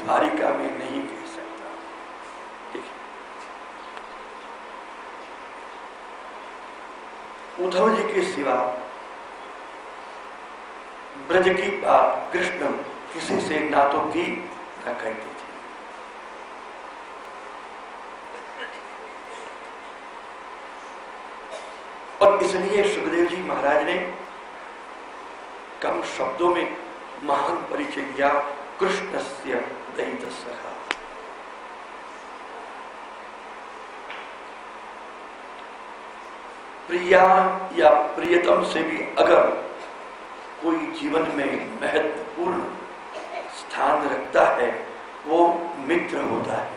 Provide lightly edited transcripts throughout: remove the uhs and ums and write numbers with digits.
द्वारिका में नहीं कह सकता। देखिए, उद्धव जी के सिवा ब्रज की बात कृष्ण किसी से ना तो की ना कहते थे। और इसलिए सुखदेव जी महाराज ने कम शब्दों में महान परिचय दिया कृष्णस्य दयित सखा। प्रिया या प्रियतम से भी अगर कोई जीवन में महत्वपूर्ण स्थान रखता है वो मित्र होता है।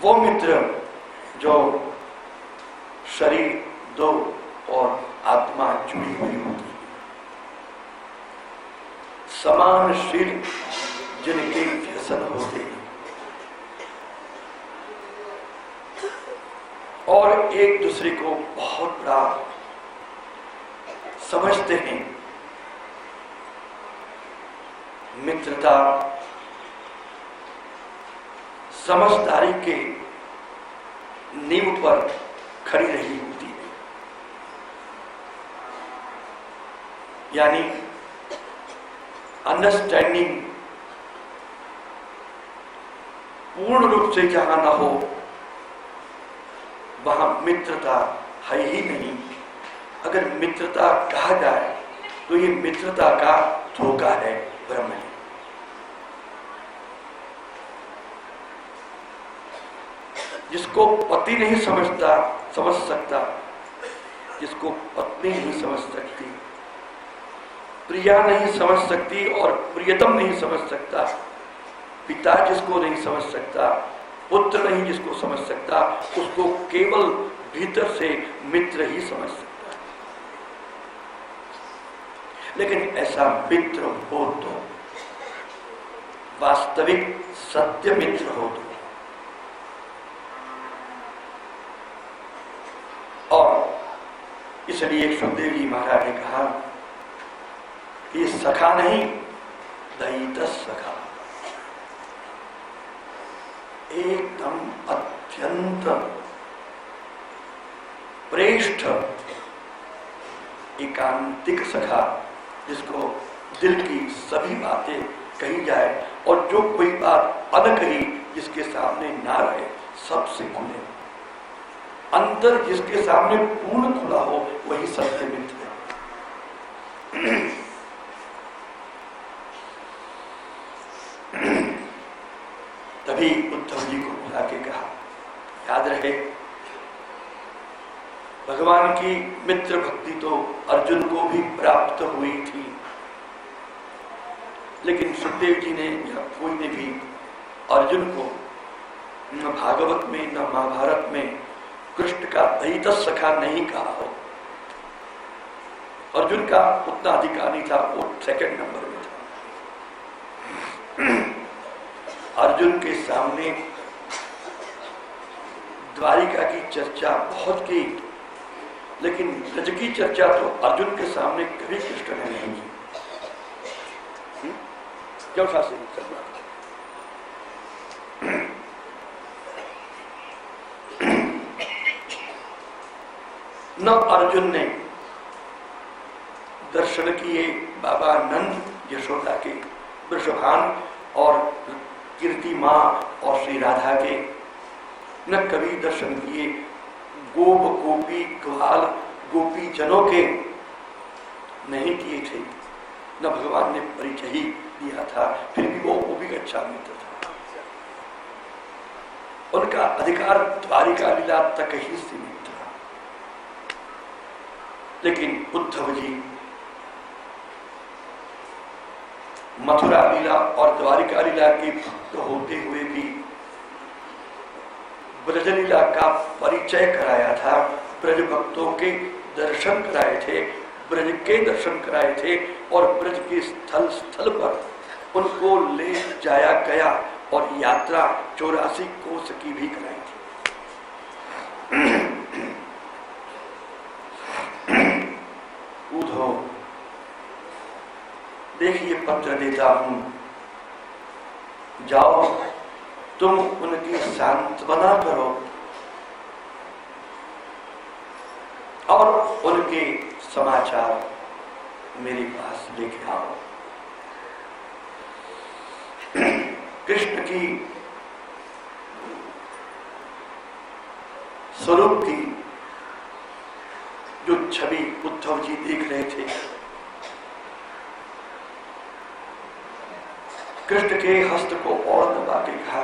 वो मित्र जो शरीर दो और आत्मा जुड़ी हुई होती है, समानशील जिनके व्यसन होते हैं और एक दूसरे को बहुत बड़ा समझते हैं। मित्रता समझदारी के नींव पर खड़ी रही होती है, यानी अंडरस्टैंडिंग पूर्ण रूप से जहां न हो वहां मित्रता है ही नहीं। अगर मित्रता कहा जाए तो ये मित्रता का धोखा है, भ्रम है। जिसको पति नहीं समझ सकता, जिसको पत्नी नहीं समझ सकती, प्रिया नहीं समझ सकती और प्रियतम नहीं समझ सकता, पिता जिसको नहीं समझ सकता, पुत्र नहीं जिसको समझ सकता, उसको केवल भीतर से मित्र ही समझ सकता है। लेकिन ऐसा मित्र हो तो, वास्तविक सत्य मित्र हो तो, और इसलिए सुखदेव जी महाराज ने कहा ये सखा नहीं दयित सखा, एकदम अत्यंत प्रेष्ठ एकांतिक सखा, जिसको दिल की सभी बातें कही जाए और जो कोई बात अनकही जिसके सामने ना रहे सबसे खुले, अंतर जिसके सामने पूर्ण खुला हो वही सत्य मित्र है। तभी उद्धव जी को बुला के कहा, याद रहे भगवान की मित्र भक्ति तो अर्जुन को भी प्राप्त हुई थी, लेकिन सुखदेव जी ने या कोई ने भी अर्जुन को न भागवत में न महाभारत में कृष्ण का दयित सखा नहीं कहा हो। अर्जुन का उतना अधिकार नहीं था, वो सेकंड नंबर में था। अर्जुन के सामने द्वारिका की चर्चा बहुत की, लेकिन ब्रज की चर्चा तो अर्जुन के सामने कभी कृष्ण ने नहीं की। क्यों शास्त्री न अर्जुन ने दर्शन किए बाबा नंद यशोदा के, वृषभान और कीर्ति मां और श्री राधा के, न कभी दर्शन किए गोप गोपी ग्वाल गोपी जनों के नहीं किए थे, न भगवान ने परिचय ही दिया था, फिर भी वो भी अच्छा मित्र था। उनका अधिकार द्वारिका लीला तक ही सीमित था। लेकिन उद्धव जी मथुरा लीला और द्वारिका लीला के भक्त होते हुए भी ब्रज लीला का परिचय कराया था, ब्रज भक्तों के दर्शन कराए थे, ब्रज के दर्शन कराए थे और ब्रज के स्थल स्थल पर उनको ले जाया गया और यात्रा 84 कोस की भी कराई थी। उद्धव देखिए पत्र देता हूं, जाओ तुम उनकी सांत्वना करो और उनके समाचार मेरे पास लेके आओ। कृष्ण की स्वरूप की जो छवि उद्धव जी देख रहे थे, कृष्ण के हस्त को और दबा के कहा,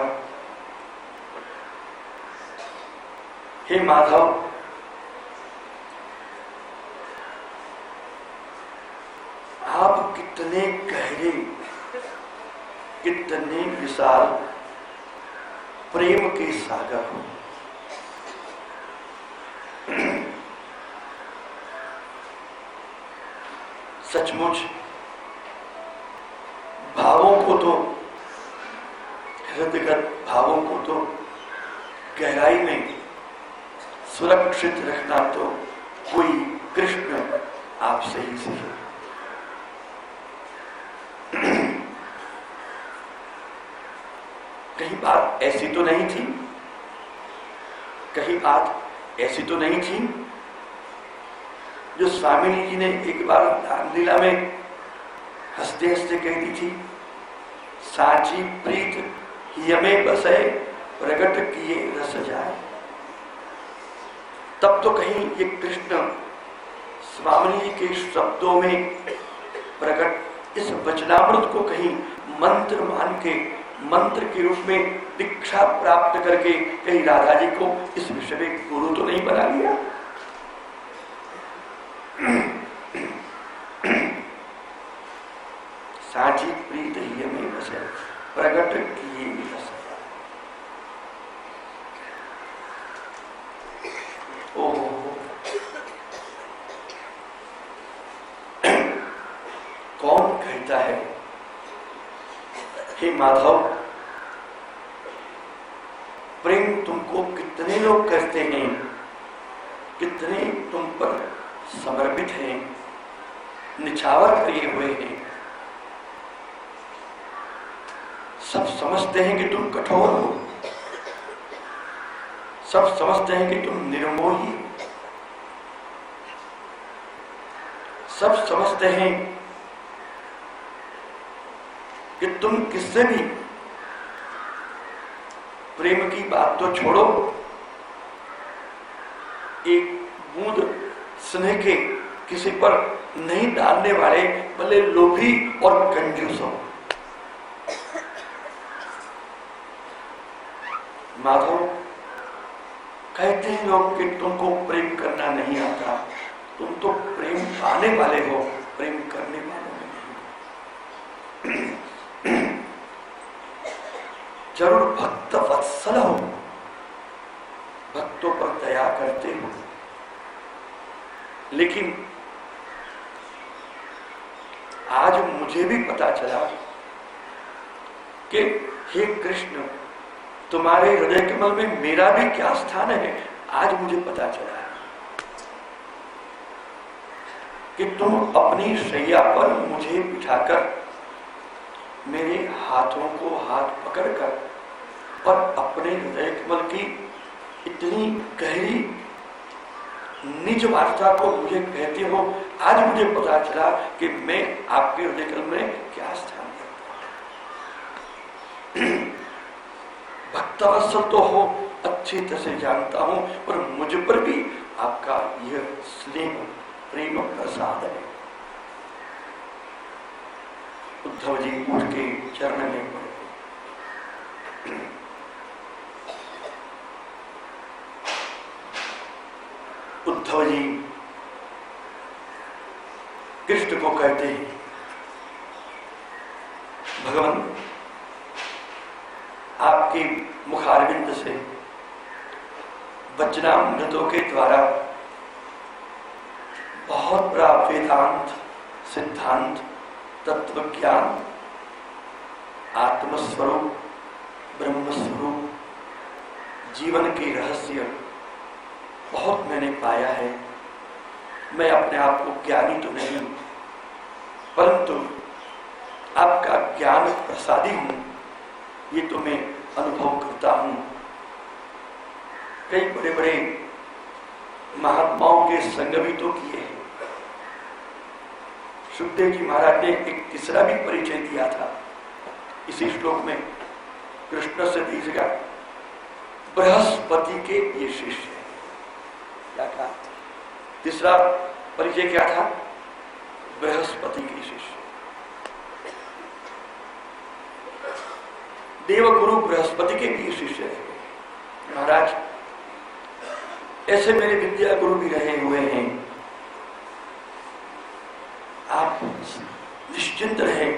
हे माधव, आप कितने गहरे, कितने विशाल प्रेम के सागर हो। सचमुच भावों को तो, हृदयगत भावों को तो गहराई में सुरक्षित रखना तो कोई कृष्ण आपसे ही सीखे। कहीं बात ऐसी तो नहीं थी, कहीं बात ऐसी तो नहीं थी जो स्वामी जी ने एक बार रामलीला में हंसते हंसते कह दी थी, साची प्रीत हियमे बसे प्रगट किए रस जाए। तब तो कहीं ये कृष्ण स्वामी जी के शब्दों में प्रकट इस वचनामृत को कहीं मंत्र मान के, मंत्र के रूप में दीक्षा प्राप्त करके कहीं राधा जी को इस विषय में गुरु तो नहीं बना लिया। साची प्रीत ही में बसे प्रगट किए रस। ओहो, कौन कहता है हे माधव, प्रेम तुमको कितने लोग करते हैं, कितने तुम पर समर्पित हैं, निछावर किए हुए हैं। सब समझते हैं कि तुम कठोर हो, सब समझते हैं कि तुम निर्मोही, सब समझते हैं कि तुम किससे भी, प्रेम की बात तो छोड़ो, एक बूंद स्नेह के किसी पर नहीं डालने वाले भले लोभी और कंजूस हो। माधव, कहते हैं लोग कि तुमको प्रेम करना नहीं आता, तुम तो प्रेम पाने वाले हो, प्रेम करने वाले नहीं। जरूर भक्त वत्सल हो, भक्तों पर दया करते हो, लेकिन आज मुझे भी पता चला कि हे कृष्ण, तुम्हारे हृदय कमल में मेरा भी क्या स्थान है। आज मुझे पता चला है कि तुम अपनी शैया पर मुझे बिठाकर, मेरे हाथों को हाथ पकड़कर और अपने हृदय कमल की इतनी गहरी निज वार्ता को मुझे कहते हो। आज मुझे पता चला कि मैं आपके हृदय कमल में क्या स्थान है। भक्तवत्सल तो हो, अच्छी तरह से जानता हूं, और मुझ पर भी आपका यह स्नेह प्रेम प्रसाद है। उद्धव जी उठ के चरण में पड़े। उद्धव जी कृष्ण को कहते हैं, भगवान, आपके मुखारविंद से वचनामृतों के द्वारा बहुत बड़ा वेदांत, सिद्धांत, तत्व ज्ञान, आत्मस्वरूप, ब्रह्मस्वरूप, जीवन के रहस्य बहुत मैंने पाया है। मैं अपने आप को ज्ञानी तो नहीं, परंतु आपका ज्ञान प्रसादी हूं, ये तो मैं अनुभव करता हूं। कई बड़े बड़े महात्माओं के संग भी तो किए हैं। सुखदेव जी महाराज ने एक तीसरा भी परिचय दिया था इसी श्लोक में, कृष्ण से दीजिएगा, बृहस्पति के ये शिष्य है। क्या कहा? तीसरा परिचय क्या था? बृहस्पति के शिष्य। देवगुरु बृहस्पति के भी शिष्य है। महाराज ऐसे मेरे विद्या गुरु भी रहे हुए हैं, आप निश्चिंत रहे,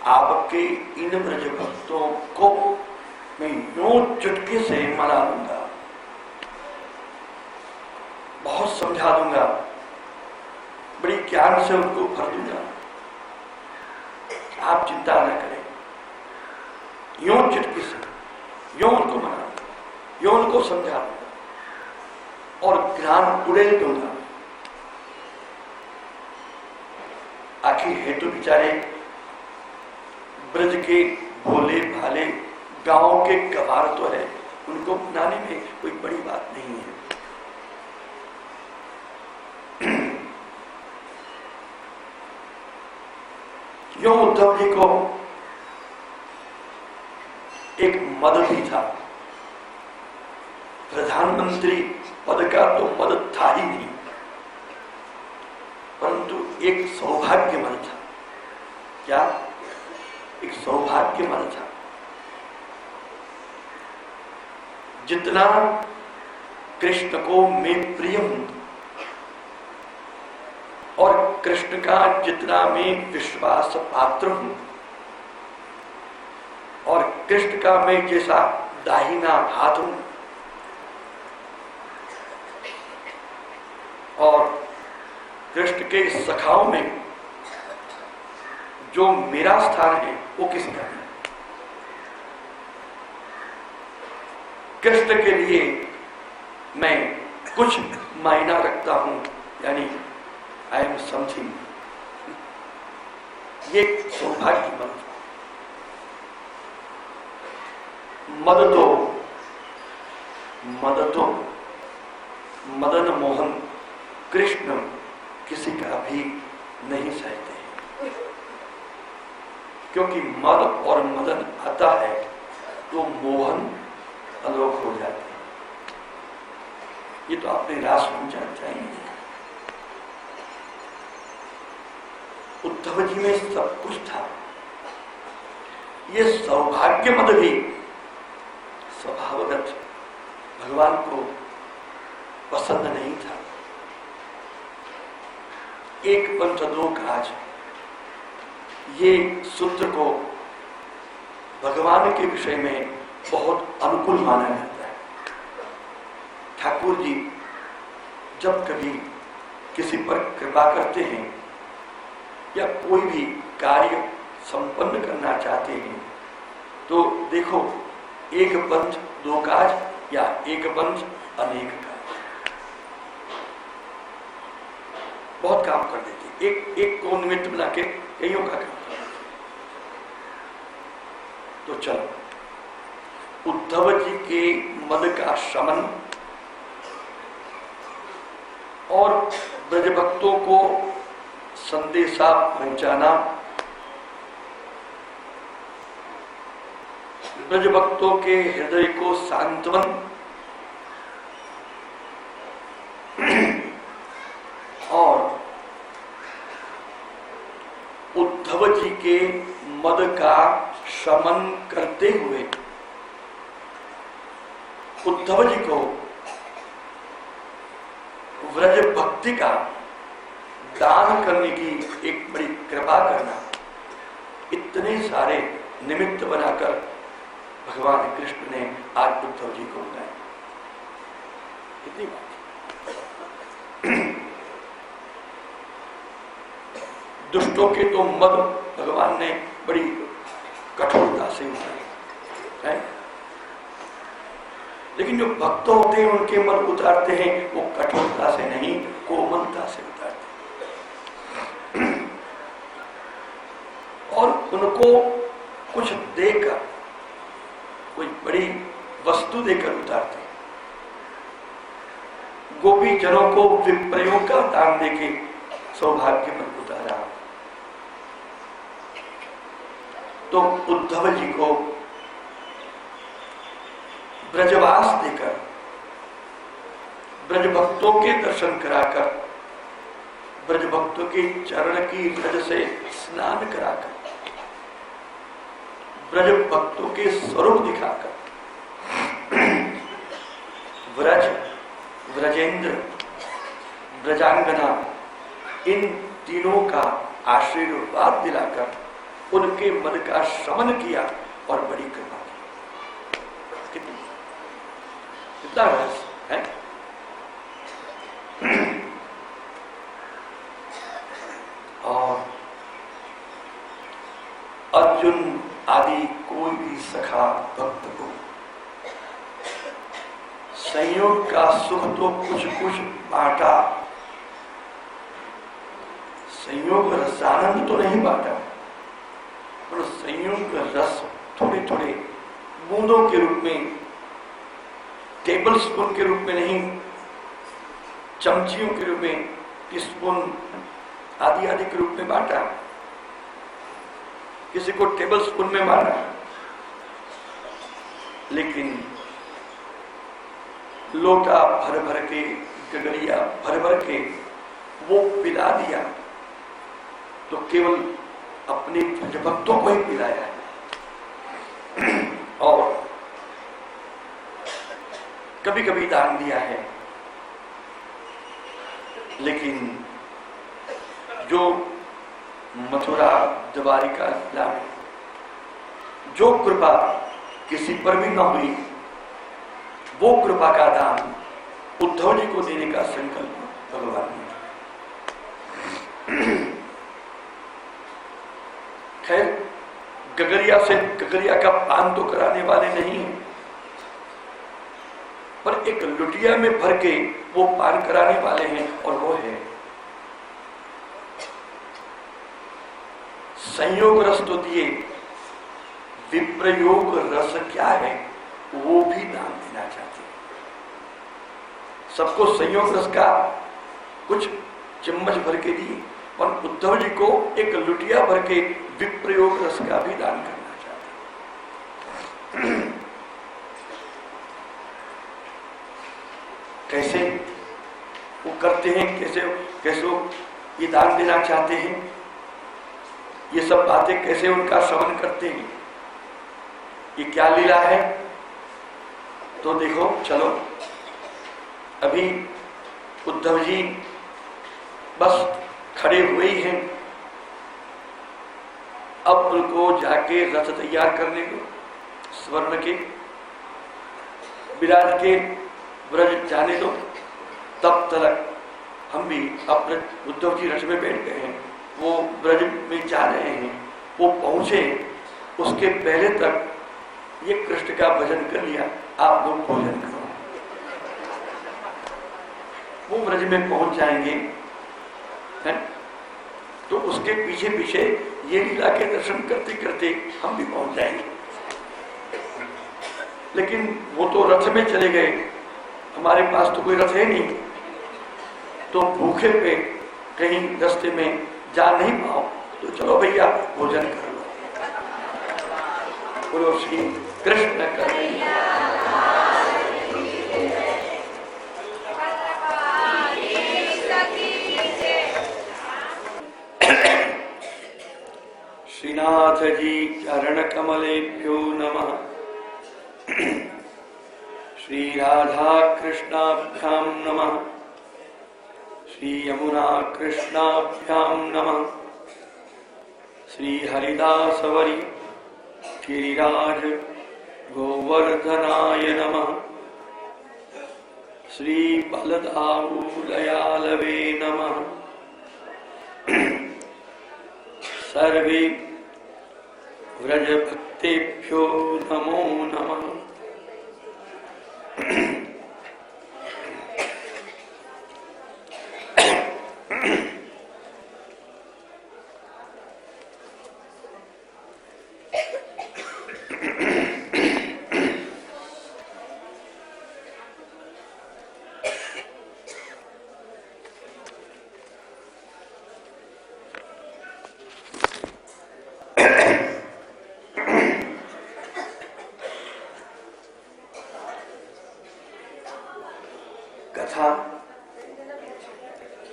आपके इन ब्रज भक्तों को मैं यूं चुटकी से मना दूंगा, बहुत समझा दूंगा, बड़ी ज्ञान से उनको भर दूंगा, आप चिंता न करें। यूं चुटकी से यूं उनको मना, यूं उनको समझा दूंगा और ज्ञान उड़ेल दूंगा। आखिर है तो बेचारे ब्रज के भोले भाले गांव के गवार तो है, उनको मनाने में कोई बड़ी बात नहीं है। यो उद्धव जी को एक मद भी था, प्रधानमंत्री पद का तो मद था ही नहीं, परंतु एक सौभाग्य मद था। क्या? एक सौभाग्य मद था। जितना कृष्ण को मैं प्रिय हूं और कृष्ण का जितना मैं विश्वास पात्र हूं और कृष्ण का मैं जैसा दाहिना हाथ हूं और कृष्ण के सखाओं में जो मेरा स्थान है वो किसका है? कृष्ण के लिए मैं कुछ मायना रखता हूं, यानी आई एम समथिंग। ये सौभाग्य मदन मोहन कृष्ण किसी का भी नहीं सहते हैं, क्योंकि मद और मदन आता है तो मोहन अलोक हो जाते हैं। ये तो आपने रास समझना चाहिए। उद्धव जी में सब कुछ था, ये सौभाग्य मद भी स्वभावगत भगवान को पसंद नहीं था। एक पंथ दो काज, ये सूत्र को भगवान के विषय में बहुत अनुकूल माना जाता है। ठाकुर जी जब कभी किसी पर कृपा करते हैं या कोई भी कार्य संपन्न करना चाहते हैं तो देखो, एक पंथ दो काज या एक पंथ अनेक काज, बहुत काम कर देते। एक को निमित्त बना के कईयों का काम कर देते। तो चलो, उद्धव जी के मद का शमन और ब्रज भक्तों को संदेशा पहुंचाना, ब्रज भक्तों के हृदय को सांत्वन और उद्धव जी के मद का शमन करते हुए उद्धव जी को व्रज भक्ति का दान करने की एक बड़ी कृपा करना, इतने सारे निमित्त बनाकर भगवान कृष्ण ने आज उद्धव जी को बुलाया। कितनी बात। दुष्टों के तो मद भगवान ने बड़ी कठोरता से उतारे, लेकिन जो भक्त होते हैं उनके मद उतारते हैं वो कठोरता से नहीं, कोमलता से उतारते हैं। को कुछ देकर, कोई बड़ी वस्तु देकर उतारते हैं। गोपी जनों को विप्रयों का दान देके सौभाग्य पर उतारा, तो उद्धव जी को ब्रजवास देकर, ब्रज भक्तों के दर्शन कराकर, ब्रज भक्तों के चरण की रज से स्नान कराकर, ब्रज भक्तों के स्वरूप दिखाकर व्रज, व्रजेंद्र, ब्रजांगना, इन तीनों का आशीर्वाद दिलाकर उनके मन का शमन किया और बड़ी कृपा की। कितना रहस्य है। और अर्जुन आदि कोई भी सखा भक्त को संयोग का सुख तो कुछ कुछ बांटा, संयोग रसानंद तो नहीं बांटा, पर संयोग रस थोड़े थोड़े बूंदों के रूप में, टेबल स्पून के रूप में नहीं, चमचियों के रूप में, टीस्पून आदि आदि के रूप में बांटा। किसी को टेबल स्पून में मारा, लेकिन लोटा भर भर के, गगरिया भर भर के वो पिला दिया, तो केवल अपने भक्तों को ही पिलाया है। और कभी कभी दान दिया है, लेकिन जो मथुरा द्वारिका जिला में जो कृपा किसी पर भी न हुई, वो कृपा का दान उद्धव जी को देने का संकल्प भगवान ने। खैर, गगरिया से गगरिया का पान तो कराने वाले नहीं हैं, पर एक लुटिया में भर के वो पान कराने वाले हैं, और वो है संयोग रस तो दिए, विप्रयोग रस क्या है वो भी दान देना चाहते हैं। सबको संयोग रस का कुछ चम्मच भर के दिए, और उद्धव जी को एक लुटिया भर के विप्रयोग रस का भी दान करना चाहते हैं। कैसे वो करते हैं, कैसे कैसे वो ये दान देना चाहते हैं, ये सब बातें कैसे उनका श्रवण करते हैं, ये क्या लीला है, तो देखो चलो। अभी उद्धव जी बस खड़े हुए ही हैं, अब उनको जाके रथ तैयार करने को, स्वर्ण के विराट के ब्रज जाने दो। तब तक हम भी अपने उद्धव जी रथ में बैठ गए हैं, वो ब्रज में जा रहे हैं, वो पहुंचे, उसके पहले तक ये कृष्ण का भजन कर लिया, आप लोग भोजन करो। वो ब्रज में पहुंच जाएंगे, है? तो उसके पीछे पीछे ये लीला के दर्शन करते करते हम भी पहुंच जाएंगे। लेकिन वो तो रथ में चले गए, हमारे पास तो कोई रथ है नहीं, तो भूखे पे कहीं रास्ते में जा नहीं पाओ, तो चलो भैया भोजन कर लो। बोलो श्री कृष्ण कन्हैया। श्रीनाथ जी चरण कमलेभ्यो नमः। श्री राधा कृष्णाभ्याम नमः। श्री यमुना कृष्णाभ्याम नमः। श्री हरिदासवरी गिरिराज गोवर्धनाय नमः। श्री बलदाऊदयालवे नमः। सर्वे व्रजभक्तेभ्यो नमो नमः।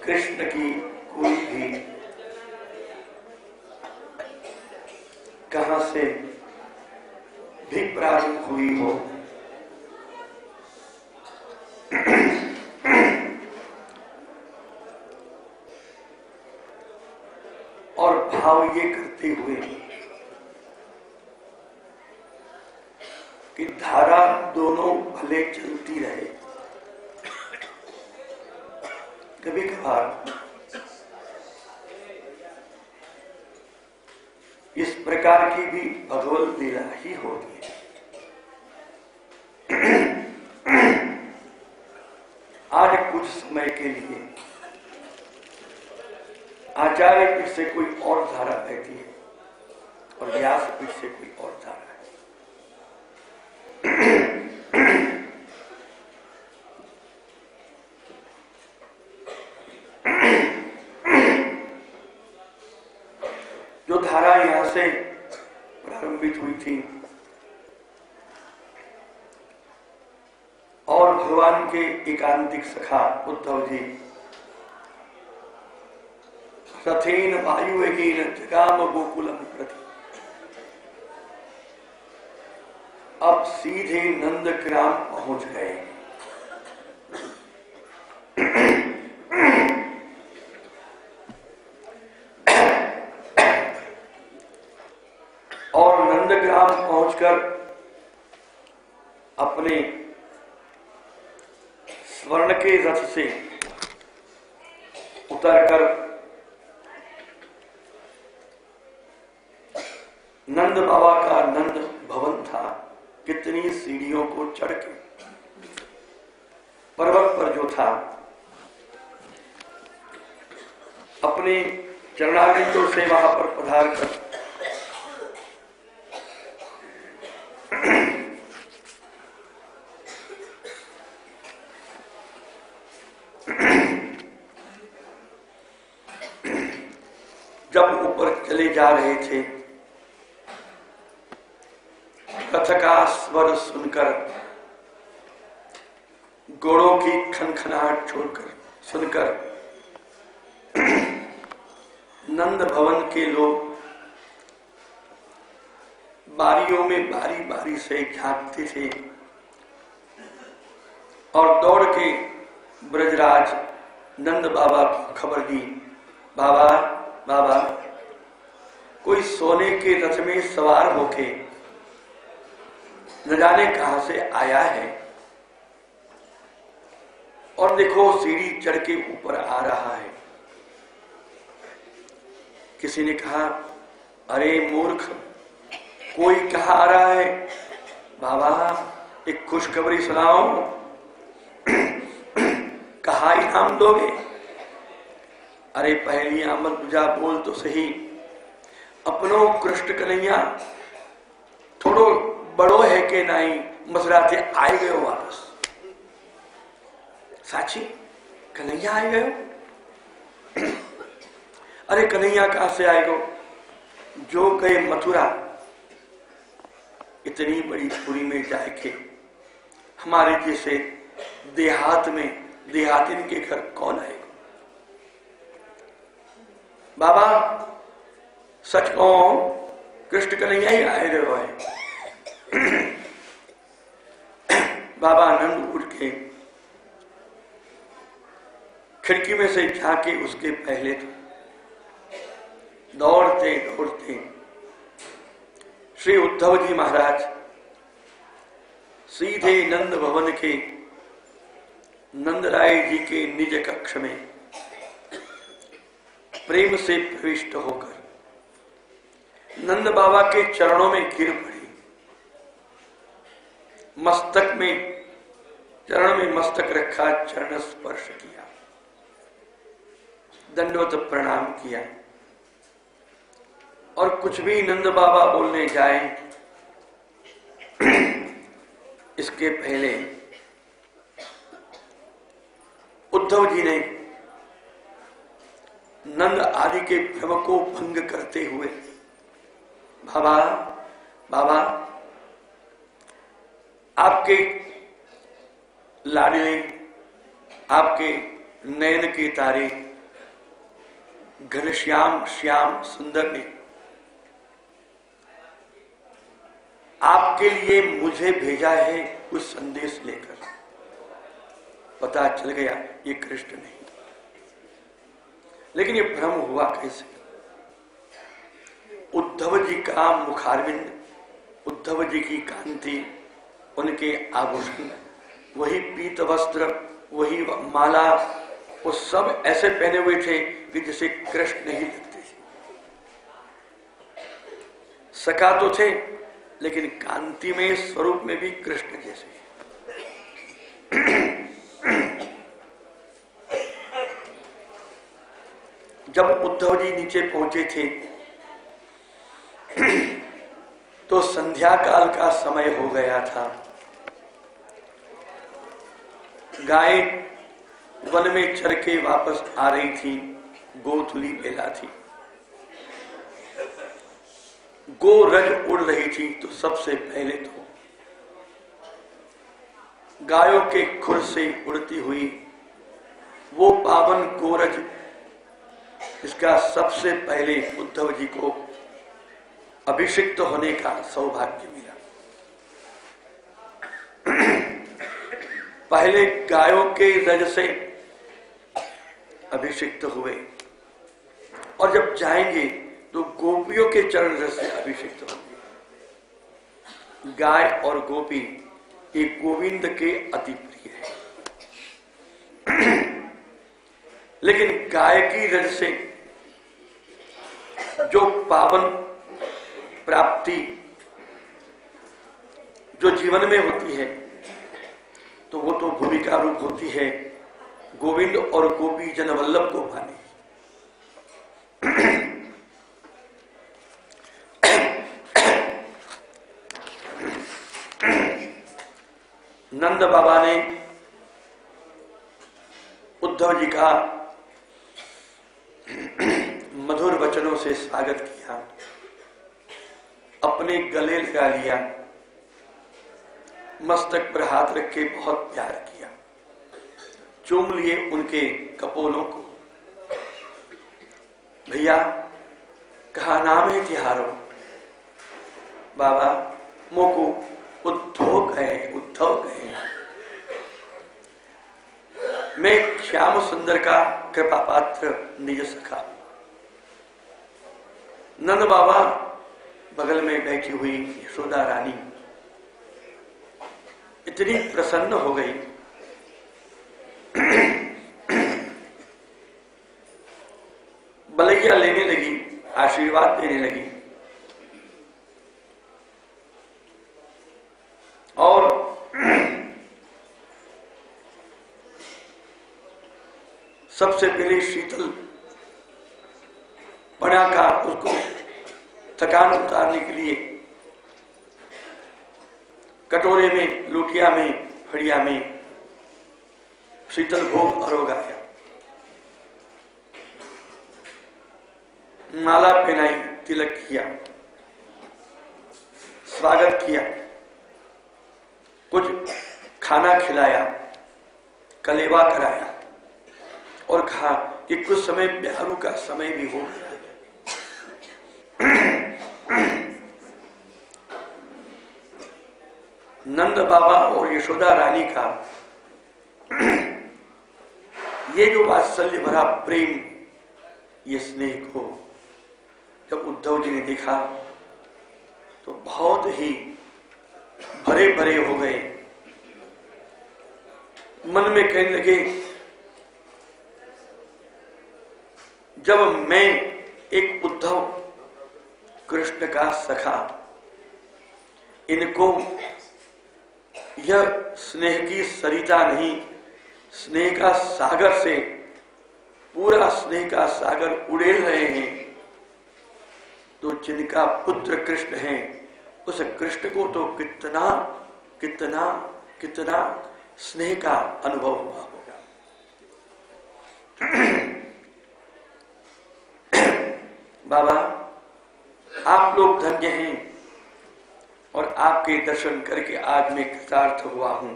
कृष्ण की कोई भी कहां से भी प्रारंभ हुई हो, और भाव ये करते हुए कि धारा दोनों भले चलती रहे। कभी कभार इस प्रकार की भी भगवत लीला ही होती है। आज कुछ समय के लिए आचार्य पीठ से कोई और धारा बहती है और व्यास पीठ से कोई और धारा है। जो धारा यहां से प्रारंभित हुई थी और भगवान के एकांतिक सखा उद्धव जी रथेन वायुवेगेन जगाम गोकुलम प्रति, अब सीधे नंदग्राम पहुंच गए। और नंदग्राम पहुंचकर अपने स्वर्ण के रथ से उतरकर नंद बाबा का नंद भवन था, कितनी सीढ़ियों को चढ़ के पर्वत पर जो था, अपने चरणारविंदों से वहां पर पधार कर जब ऊपर चले जा रहे थे, रथ का स्वर सुनकर, घोड़ों की खनखनाहट छोड़कर सुनकर नंद भवन के लोग बारियों में बारी बारी से झांकते थे और दौड़ के ब्रजराज नंद बाबा को खबर दी, बाबा बाबा कोई सोने के रथ में सवार होके न जाने कहां से आया है और देखो सीढ़ी चढ़ के ऊपर आ रहा है। किसी ने कहा, अरे मूर्ख, कोई कहा आ रहा है? बाबा एक खुशखबरी सुनाओ, कहा इनाम दोगे? अरे पहली आमद बुझा बोल तो सही, अपनो कृष्ण कन्हैया थोड़ो बड़ो है के नहीं मसराते आए गए हो वापस। साची कन्हैया आए गए हो? अरे कन्हैया कहां से आए गो? जो गए मथुरा, इतनी बड़ी पुरी में जाए के हमारे जैसे देहात में देहातिन के घर कौन आएगा? बाबा सच कहो, कृष्ण कन्हैया ही आए रहे हैं। बाबा आनंद उठ के खिड़की में से झांके, उसके पहले तो दौड़ते दौड़ते श्री उद्धव जी महाराज सीधे नंद भवन के नंदराय जी के निज कक्ष में प्रेम से प्रविष्ट होकर नंद बाबा के चरणों में गिर पड़ी, मस्तक में चरण में मस्तक रखा, चरण स्पर्श किया, दंडवत प्रणाम किया और कुछ भी नंद बाबा बोलने जाए इसके पहले उद्धव जी ने नंद आदि के भ्रम को भंग करते हुए, बाबा बाबा आपके लाडले, आपके नयन के तारे घनश्याम श्याम सुंदर ने आपके लिए मुझे भेजा है कुछ संदेश लेकर। पता चल गया ये कृष्ण नहीं, लेकिन ये भ्रम हुआ कैसे? उद्धव जी का मुखारविंद, उद्धव जी की कांति, उनके आभूषण, वही पीत वस्त्र, वही माला, वो सब ऐसे पहने हुए थे कि जैसे कृष्ण ही लगते थे। सखा तो थे लेकिन कांति में, स्वरूप में भी कृष्ण जैसे। जब उद्धव जी नीचे पहुंचे थे तो संध्या काल का समय हो गया था। गाय वन में चर के वापस आ रही थी, गोधुली बेला थी, गोरज उड़ रही थी। तो सबसे पहले तो गायों के खुर से उड़ती हुई वो पावन गोरज, इसका सबसे पहले उद्धव जी को अभिषिक्त होने का सौभाग्य मिला। पहले गायों के रज से अभिषिक्त हुए और जब जाएंगे तो गोपियों के चरण रज से अभिषिक्त होंगे। गाय और गोपी ये गोविंद के अति प्रिय है। लेकिन गाय की रज से जो पावन प्राप्ति जो जीवन में होती है, तो वो तो भूमिका रूप होती है गोविंद और गोपी जन वल्लभ को पाने। नंद बाबा ने उद्धव जी का मधुर वचनों से स्वागत किया, अपने गले लगा लिया, मस्तक पर हाथ रख के बहुत प्यार किया, चूम लिए उनके कपोलों को। भैया कहा नाम है तिहारो? बाबा मोको उद्धव कहे, उद्धव कहे। मैं श्याम सुंदर का कृपा पात्र निज सखा। नंद बाबा बगल में बैठी हुई यशोदा रानी इतनी प्रसन्न हो गई, बलैया लेने लगी, आशीर्वाद देने लगी। और सबसे पहले शीतल बना का उसको थकान उतारने के लिए कटोरे में, लोटिया में, फड़िया में शीतल भोग अरोगाया, माला पहनाई, तिलक किया, स्वागत किया, कुछ खाना खिलाया, कलेवा कराया और कहा कि कुछ समय प्यारू का समय भी हो गया। नंद बाबा और यशोदा रानी का ये जो वात्सल्य भरा प्रेम, ये स्नेह को जब उद्धव जी ने देखा तो बहुत ही भरे भरे हो गए। मन में कहने लगे, जब मैं एक उद्धव कृष्ण का सखा, इनको यह स्नेह की सरिता नहीं, स्नेह का सागर से पूरा स्नेह का सागर उड़ेल रहे हैं, तो जिनका पुत्र कृष्ण है उस कृष्ण को तो कितना कितना कितना स्नेह का अनुभव हुआ होगा। बाबा आप लोग धन्य हैं और आपके दर्शन करके आज मैं कृतार्थ हुआ हूं।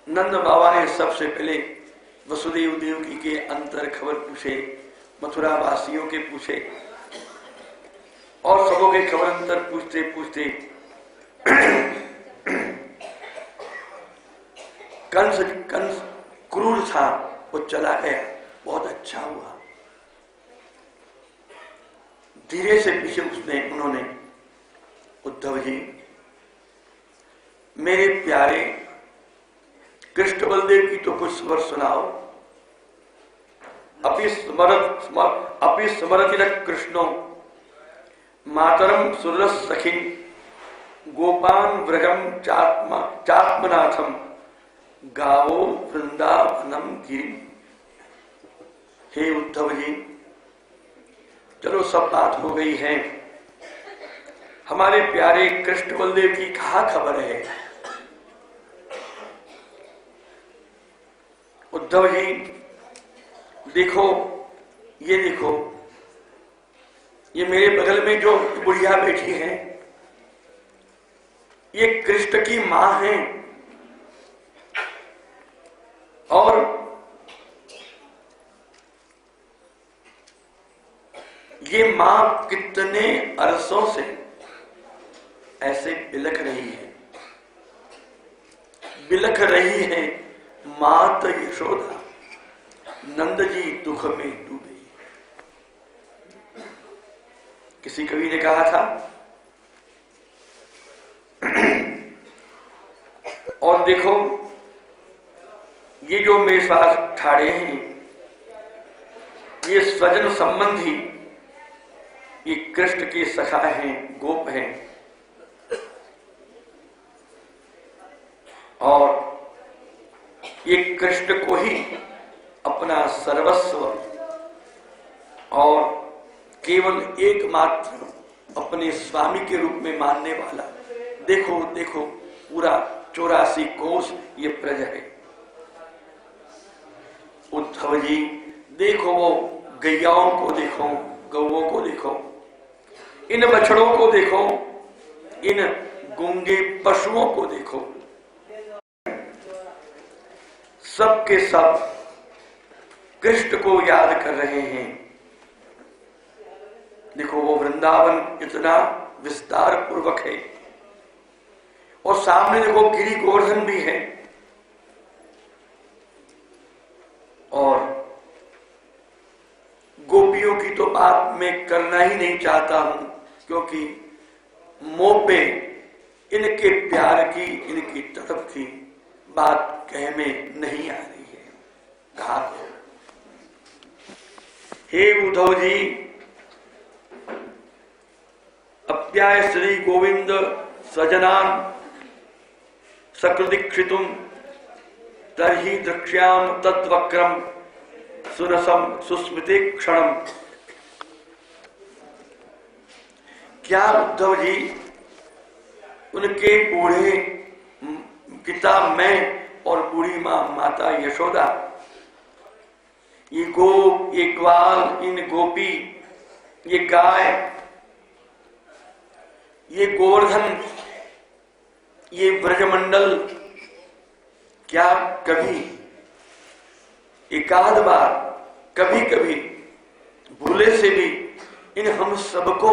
नंद बाबा ने सबसे पहले वसुदेव देवकी के अंतर खबर पूछे, मथुरा वासियों के पूछे और सबों के खबर अंतर पूछते पूछते कंस क्रूर था, वो चला गया। बहुत अच्छा हुआ। धीरे से पीछे उन्होंने, उद्धव जी मेरे प्यारे कृष्ण बलदेव की तो कुछ खबर सुनाओ। अपि स्मरति न कृष्णो मातरम सुरस सखिन गोपान व्रजम चात्मनाथम गावो वृंदावनम गिरी। हे उद्धव जी, चलो सब बात हो गई है, हमारे प्यारे कृष्ण बलदेव की कहाँ खबर है? उद्धव जी देखो, ये देखो, ये मेरे बगल में जो बुढ़िया बैठी है, ये कृष्ण की मां है। और ये मां कितने अरसों से ऐसे बिलख रही है, बिलख रही है। मात यशोदा नंद जी दुख में डूबे। किसी कवि ने कहा था, और देखो ये जो मेरे साथ ठाड़े हैं, ये स्वजन संबंधी, ये कृष्ण के सखा हैं, गोप हैं। और ये कृष्ण को ही अपना सर्वस्व और केवल एकमात्र अपने स्वामी के रूप में मानने वाला, देखो देखो पूरा 84 कोस ये प्रजा है। उद्धव जी देखो, वो गैयाओं को देखो, गौओं को देखो, इन बछड़ों को देखो, इन गूंगे पशुओं को देखो, सब के सब कृष्ण को याद कर रहे हैं। देखो वो वृंदावन इतना विस्तार पूर्वक है, और सामने देखो गिरि गोवर्धन भी है। और गोपियों की तो बात मैं करना ही नहीं चाहता हूं, क्योंकि मुंह पे इनके प्यार की, इनकी तड़प की बात कह में नहीं आ रही है। कहा हे उद्धव जी, अप्याय श्री गोविंद सजनान सकृदीक्षितुम तर्हि द्रक्ष्याम तद्वक्रम सुरसम सुस्मृति क्षणम। क्या उद्धव जी उनके बूढ़े पिता मैं और बूढ़ी मां माता यशोदा, ये गोप, ये ग्वाल, इन गोपी, ये गाय, ये गोवर्धन, ये ब्रजमंडल, क्या कभी एकाध बार, कभी कभी भूले से भी इन हम सबको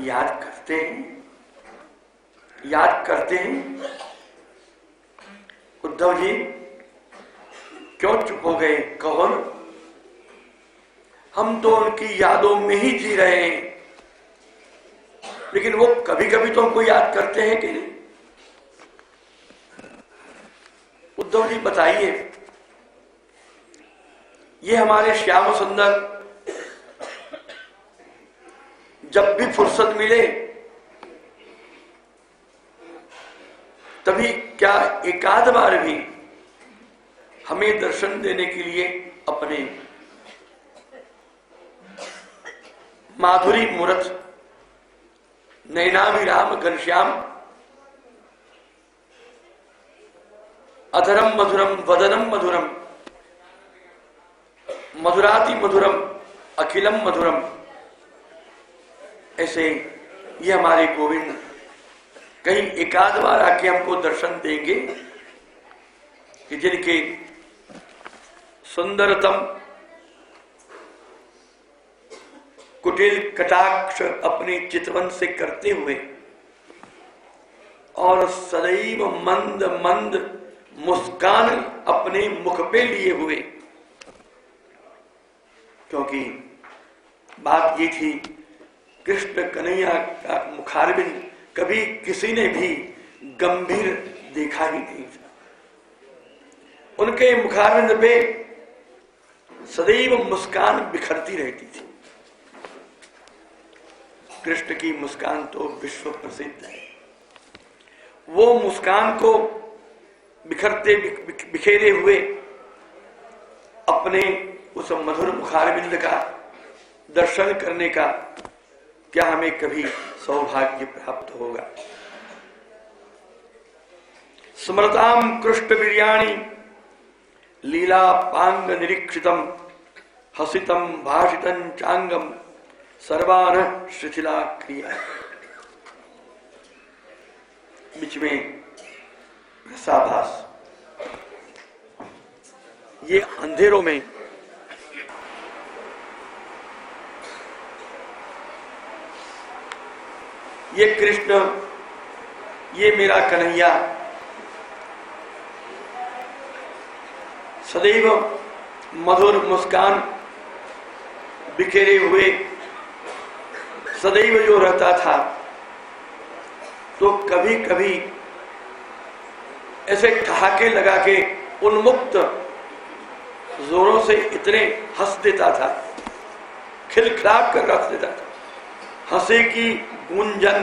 याद करते हैं, याद करते हैं? उद्धव जी क्यों चुप हो गए? कहो, हम तो उनकी यादों में ही जी रहे हैं, लेकिन वो कभी कभी तो हमको याद करते हैं कि नहीं? उद्धव जी बताइए, ये हमारे श्याम सुंदर जब भी फुर्सत मिले तभी क्या एकाध बार भी हमें दर्शन देने के लिए अपने माधुरी मूरत नैनाभिराम घनश्याम अधरम मधुरम वदनम मधुरम मधुराति मधुरम अखिलम मधुरम, ऐसे ये हमारे गोविंद कहीं एकाध बार आके हमको दर्शन देंगे कि जिनके सुंदरतम कुटिल कटाक्ष अपने चितवन से करते हुए और सदैव मंद मंद मुस्कान अपने मुख पे लिए हुए, क्योंकि बात ये थी कृष्ण कन्हैया का मुखारबिंद कभी किसी ने भी गंभीर देखा ही नहीं था। उनके मुखारबिंद पे सदैव मुस्कान बिखरती रहती थी। कृष्ण की मुस्कान तो विश्व प्रसिद्ध है। वो मुस्कान को बिखरते बिखेरे हुए अपने उस मधुर मुखारबिंद का दर्शन करने का क्या हमें कभी सौभाग्य प्राप्त होगा। स्मृताम कृष्ण वीर्याणि लीला पांग निरीक्षितम हसितम भाषितम चांगम सर्वान शिथिला क्रिया। बीच में रसाभास, ये अंधेरों में ये कृष्ण, ये मेरा कन्हैया सदैव मधुर मुस्कान बिखेरे हुए सदैव जो रहता था, तो कभी कभी ऐसे ठहाके लगा के उन्मुक्त जोरों से इतने हंस देता था, खिलखिलाट कर रख देता था, हंसी की गूंजन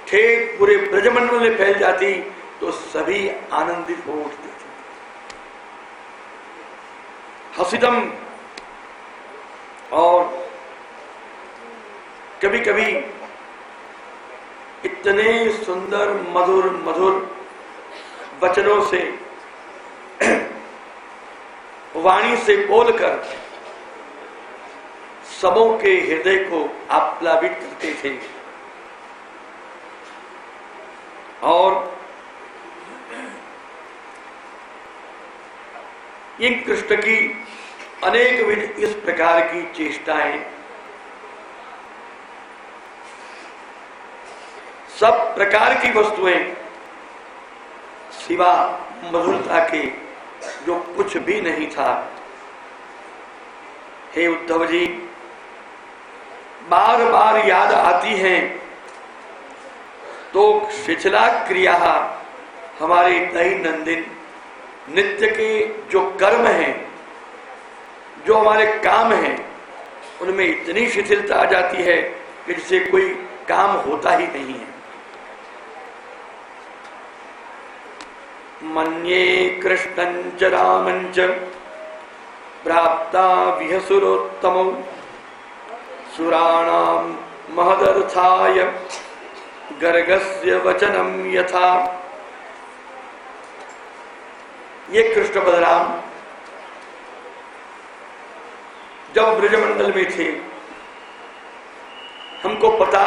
ठेठ पूरे ब्रजमंडल में फैल जाती तो सभी आनंदित हो उठते थे। हसितम, और कभी कभी इतने सुंदर मधुर मधुर वचनों से वाणी से बोलकर सबों के हृदय को आप्लावित करते थे। और ये कृष्ण की अनेक विध इस प्रकार की चेष्टाएं सब प्रकार की वस्तुएं सिवा मधुरता के जो कुछ भी नहीं था। हे उद्धव जी, बार बार याद आती हैं तो शिथिला क्रिया हमारे दैनंदिन नित्य के जो कर्म हैं, जो हमारे काम हैं, उनमें इतनी शिथिलता आ जाती है कि जिससे कोई काम होता ही नहीं है। मन्ये कृष्णञ्च रामञ्च प्राप्ता विहसुरोत्तमौ सुराणां महदर्थाय गर्गस्य वचनम यथा। ये कृष्ण बलराम जब ब्रजमंडल में थे, हमको पता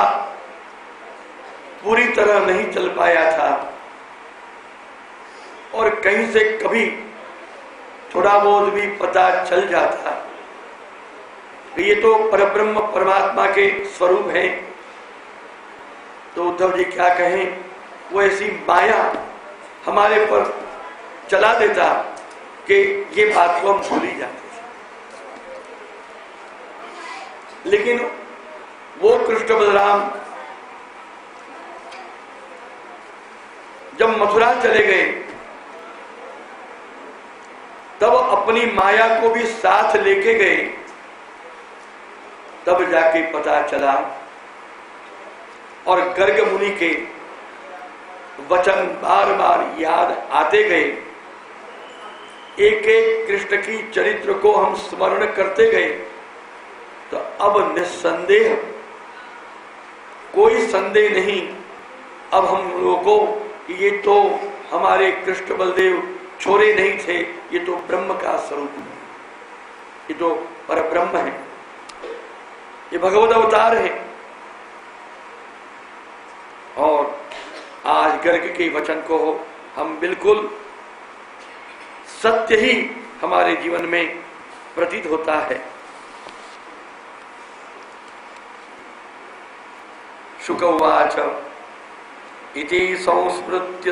पूरी तरह नहीं चल पाया था और कहीं से कभी थोड़ा बहुत भी पता चल जाता कि ये तो परब्रह्म परमात्मा के स्वरूप है, तो उद्धव जी क्या कहें, वो ऐसी माया हमारे पर चला देता कि ये बात को हम भूल ही जाते थे। लेकिन वो कृष्ण बलराम जब मथुरा चले गए तब अपनी माया को भी साथ लेके गए, तब जाके पता चला और गर्ग मुनि के वचन बार बार याद आते गए। एक एक कृष्ण की चरित्र को हम स्मरण करते गए, तो अब निस्संदेह कोई संदेह नहीं अब हम लोगों को कि ये तो हमारे कृष्ण बलदेव छोरे नहीं थे, ये तो ब्रह्म का स्वरूप है, ये तो परब्रह्म है, ये भगवत अवतार है। और आज गर्ग के वचन को हम बिल्कुल सत्य ही हमारे जीवन में प्रतीत होता है। शुक उवाच इति संस्मृत्य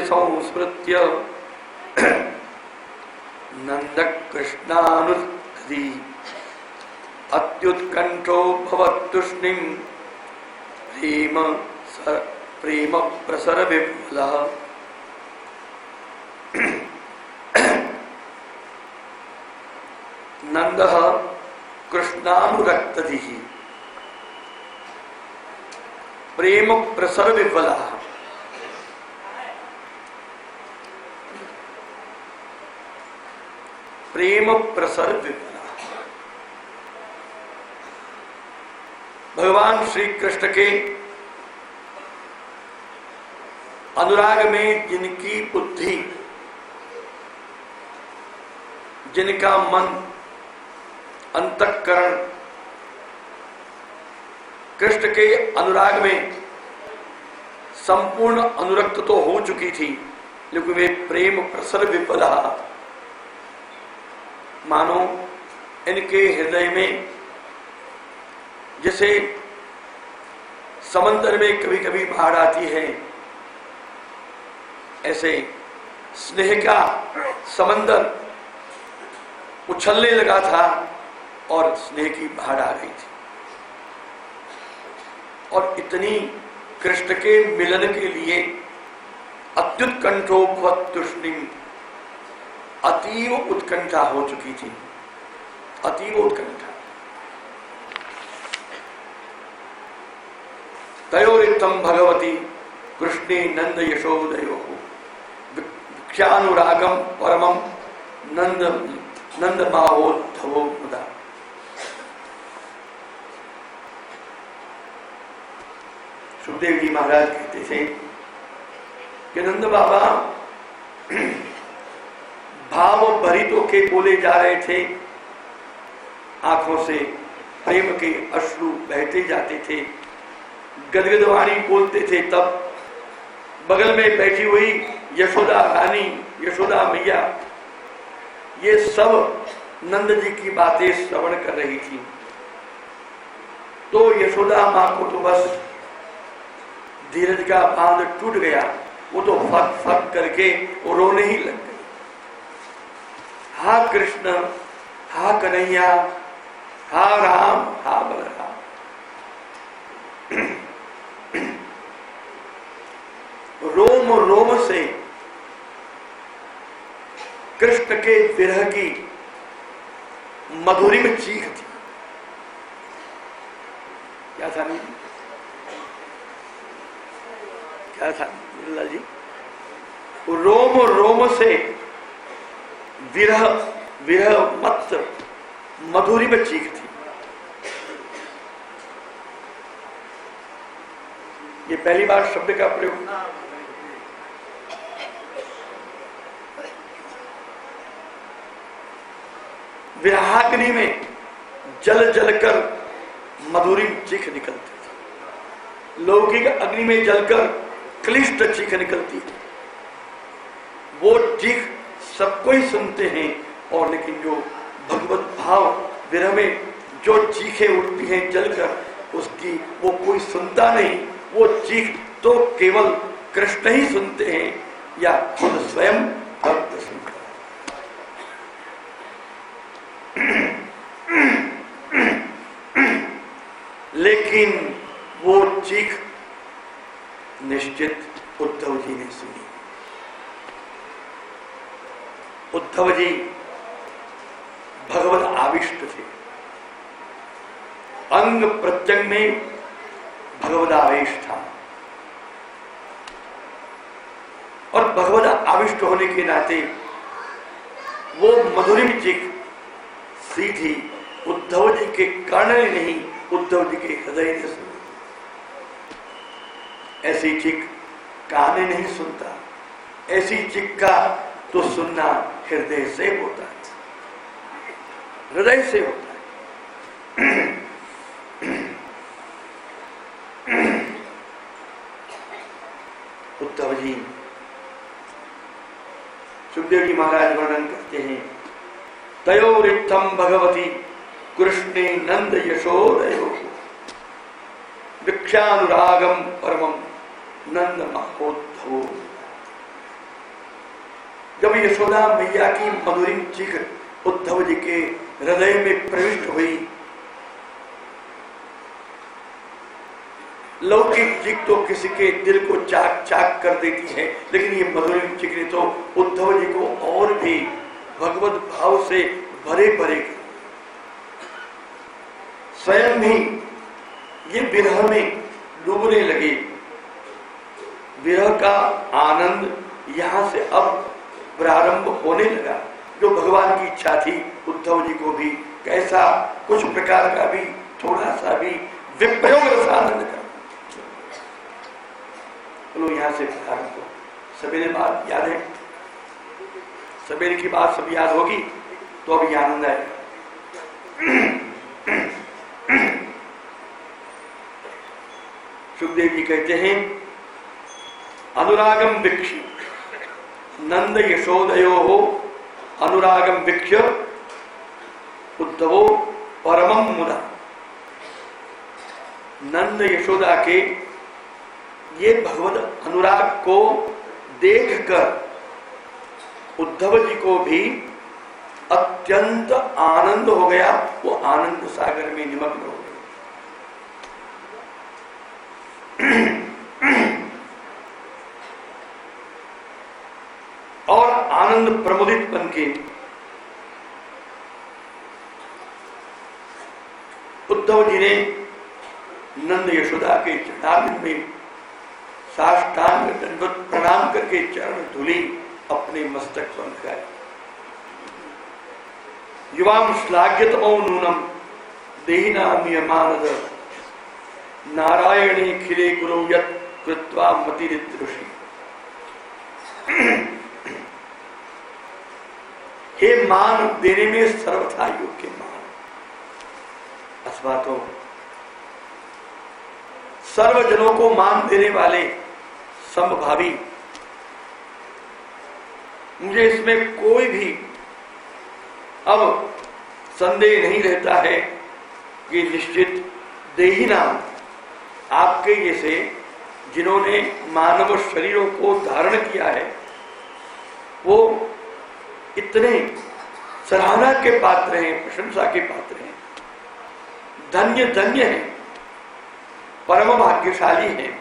नंद कृष्णानुद्धि अत्युत्कंठो भवत्तुष्णीं प्रेम प्रसर विपुलः। नंदः कृष्णानुरक्तधिः प्रेम प्रसर विपुलः। प्रेम प्रसर विपुलः। भगवान श्री कृष्ण के अनुराग में जिनकी बुद्धि, जिनका मन, अंतःकरण कृष्ण के अनुराग में संपूर्ण अनुरक्त तो हो चुकी थी, लेकिन वे प्रेम प्रसर विपुलः, मानो इनके हृदय में जैसे समंदर में कभी कभी बाढ़ आती है, ऐसे स्नेह का समंदर उछलने लगा था और स्नेह की बाढ़ आ गई थी। और इतनी कृष्ण के मिलन के लिए अत्युत्कंठो भवत्तुष्णीं, अतीव उत्कंठा हो चुकी थी, अतीव उत्कंठा। तयोरित्थं भगवती कृष्णे नंद यशोदयोः वीक्षानुरागं परमं नंद माहोद्धवो मुदा। सुखदेव जी महाराज कहते थे कि नंद बाबा भाव भरित होके बोले जा रहे थे, आंखों से प्रेम के अश्रु बहते जाते थे, गदगदवाणी बोलते थे। तब बगल में बैठी हुई यशोदा रानी, यशोदा मैया, ये सब नंद जी की बातें श्रवण कर रही थी। तो यशोदा मां को तो बस धीरज का बांध टूट गया, वो तो फट फट करके वो रोने ही लग गई। हा कृष्ण, हा कन्हैया, हा राम, हा बलराम। रोम रोम से कृष्ण के विरह की मधुरी में चीख थी। क्या था नहीं? क्या था बिरला जी? रोम रोम से विरह विरह मत मधुरी में चीख थी। ये पहली बार शब्द का प्रयोग। विरहाग्नि में जल जलकर मधुरी चीख निकलती थी, लौकिक अग्नि में जलकर क्लिष्ट चीख निकलती है। वो चीख सबको ही सुनते हैं, और लेकिन जो भगवत भाव विरह में जो चीखें उठती हैं जलकर, उसकी वो कोई सुनता नहीं। वो चीख तो केवल कृष्ण ही सुनते हैं या खुद स्वयं भक्त सुनता है। लेकिन वो चीख निश्चित उद्धव जी ने सुनी। उद्धव जी भगवत आविष्ट थे, अंग प्रत्यंग में भगवत आवेश था, और भगवत आविष्ट होने के नाते वो मधुरिम चीख सीधी उद्धव जी के कर्ण ने नहीं, उद्धव जी के हृदय ने सुनी। ऐसी चीख कान नहीं सुनता, ऐसी चीख का तो सुनना हृदय से होता है, हृदय से होता है। उद्धव जी, सुखदेव जी महाराज वर्णन करते हैं, तयोरित्थम भगवती कृष्णे नंद यशोदयो भिक्षानुरागम परमम नंद महोद्धव। जब यशोदा मैया की मधुरिम चीख उद्धव जी के हृदय में प्रविष्ट हुई, लौकिक चीख तो किसी के दिल को चाक चाक कर देती है, लेकिन ये मधुरिम चीख ने तो उद्धव जी को और भी भगवत भाव से भरे भरे, स्वयं भी ये विरह में डूबने लगे। विरह का आनंद यहां से अब प्रारंभ होने लगा। जो भगवान की इच्छा थी उद्धव जी को भी कैसा कुछ प्रकार का भी थोड़ा सा भी विप्रयोग रस आनंद का। चलो यहां से प्रारंभ हो। सवेरे बात याद है, सवेरे की बात सब याद होगी तो अब आनंद आएगा। सुखदेव जी कहते हैं अनुरागम वीक्ष नंद यशोदयो हो, अनुरागम वीक्ष उद्धवो परमम मुदा। नंद यशोदा के ये भगवत अनुराग को देखकर उद्धव जी को भी अत्यंत आनंद हो गया। वो आनंद सागर में निमग्न हो गए। और आनंद प्रमुदित बन के उद्धव जी ने नंद यशोदा के चरणारविंद में साष्टांग दंडवत प्रणाम करके चरण धूलि अपने मस्तक पर लगाए। युवाम श्लाघ्यतमो नूनम देहिनाम यमानद नारायणे खिले गुरु यत् कृत्वा मतिरिदृषि। हे मान देने में सर्वथा योग्य मान, अथवा तो सर्वजनों को मान देने वाले समभावी। मुझे इसमें कोई भी अब संदेह नहीं रहता है कि निश्चित देही नाम आपके जैसे जिन्होंने मानव शरीरों को धारण किया है वो इतने सराहना के पात्र हैं, प्रशंसा के पात्र हैं, धन्य धन्य हैं, परम भाग्यशाली हैं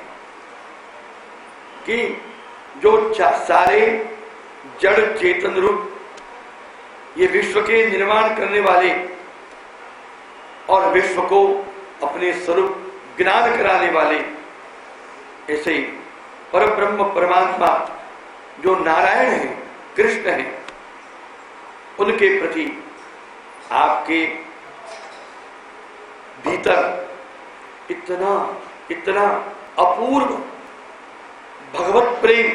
कि जो सारे जड़ चेतन रूप ये विश्व के निर्माण करने वाले और विश्व को अपने स्वरूप ज्ञान कराने वाले ऐसे परब्रह्म परमात्मा जो नारायण हैं, कृष्ण हैं, उनके प्रति आपके भीतर इतना इतना अपूर्व भगवत प्रेम,